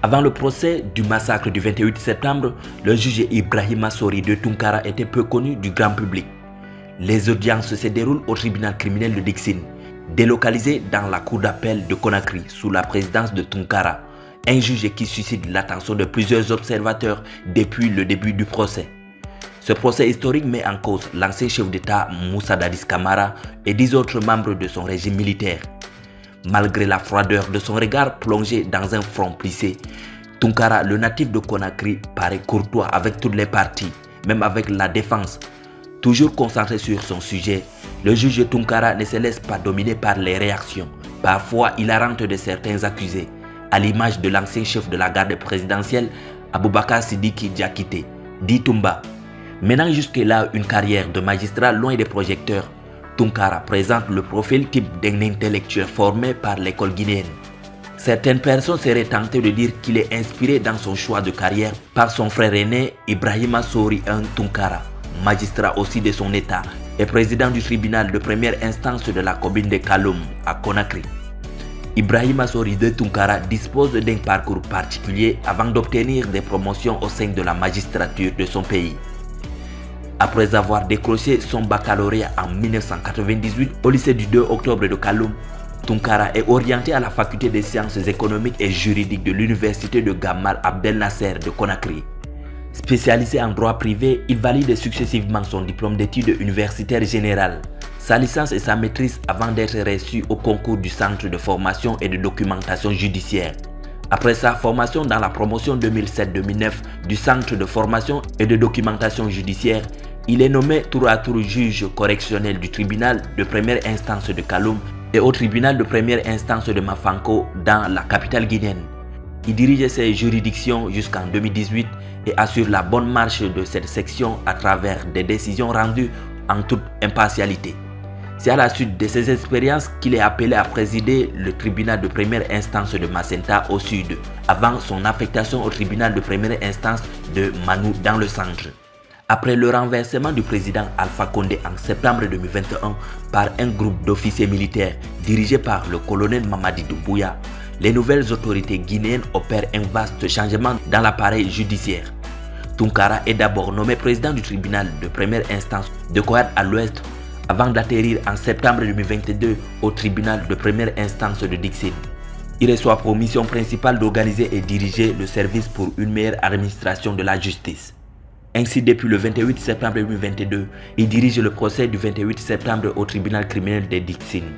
Avant le procès du massacre du 28 septembre, le juge Ibrahima Sori de Tunkara était peu connu du grand public. Les audiences se déroulent au tribunal criminel de Dixine, délocalisé dans la cour d'appel de Conakry sous la présidence de Tunkara, un juge qui suscite l'attention de plusieurs observateurs depuis le début du procès. Ce procès historique met en cause l'ancien chef d'État Moussa Dadis Camara et 10 autres membres de son régime militaire. Malgré la froideur de son regard plongé dans un front plissé, Tunkara, le natif de Conakry, paraît courtois avec toutes les parties, même avec la défense. Toujours concentré sur son sujet, le juge Tunkara ne se laisse pas dominer par les réactions, parfois hilarantes de certains accusés, à l'image de l'ancien chef de la garde présidentielle Aboubakar Sidiki Diakité, dit Toumba. Menant jusque-là une carrière de magistrat loin des projecteurs, Tunkara présente le profil type d'un intellectuel formé par l'école guinéenne. Certaines personnes seraient tentées de dire qu'il est inspiré dans son choix de carrière par son frère aîné Ibrahima Sori Tunkara, magistrat aussi de son état et président du tribunal de première instance de la commune de Kaloum à Conakry. Ibrahima Sori de Tunkara dispose d'un parcours particulier avant d'obtenir des promotions au sein de la magistrature de son pays. Après avoir décroché son baccalauréat en 1998 au lycée du 2 octobre de Kaloum, Tunkara est orienté à la faculté des sciences économiques et juridiques de l'université de Gamal Abdel Nasser de Conakry. Spécialisé en droit privé, il valide successivement son diplôme d'études universitaires générales, sa licence et sa maîtrise avant d'être reçu au concours du Centre de formation et de documentation judiciaire. Après sa formation dans la promotion 2007-2009 du Centre de formation et de documentation judiciaire, il est nommé tour à tour juge correctionnel du tribunal de première instance de Kaloum et au tribunal de première instance de Mafanko dans la capitale guinéenne. Il dirige ces juridictions jusqu'en 2018 et assure la bonne marche de cette section à travers des décisions rendues en toute impartialité. C'est à la suite de ces expériences qu'il est appelé à présider le tribunal de première instance de Macenta au sud, avant son affectation au tribunal de première instance de Manou dans le centre. Après le renversement du président Alpha Condé en septembre 2021 par un groupe d'officiers militaires dirigé par le colonel Mamadi Doumbouya, les nouvelles autorités guinéennes opèrent un vaste changement dans l'appareil judiciaire. Tunkara est d'abord nommé président du tribunal de première instance de Kouad à l'ouest avant d'atterrir en septembre 2022 au tribunal de première instance de Dixine. Il reçoit pour mission principale d'organiser et diriger le service pour une meilleure administration de la justice. Ainsi, depuis le 28 septembre 2022, il dirige le procès du 28 septembre au tribunal criminel de Dixine.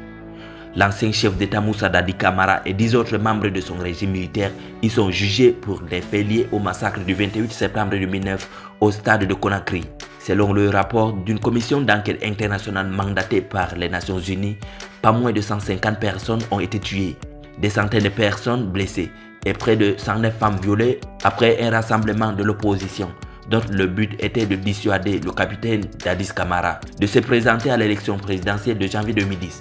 L'ancien chef d'État Moussa Dadi Camara et 10 autres membres de son régime militaire y sont jugés pour des faits liés au massacre du 28 septembre 2009 au stade de Conakry. Selon le rapport d'une commission d'enquête internationale mandatée par les Nations Unies, pas moins de 150 personnes ont été tuées, des centaines de personnes blessées et près de 109 femmes violées après un rassemblement de l'opposition, dont le but était de dissuader le capitaine Dadis Camara de se présenter à l'élection présidentielle de janvier 2010.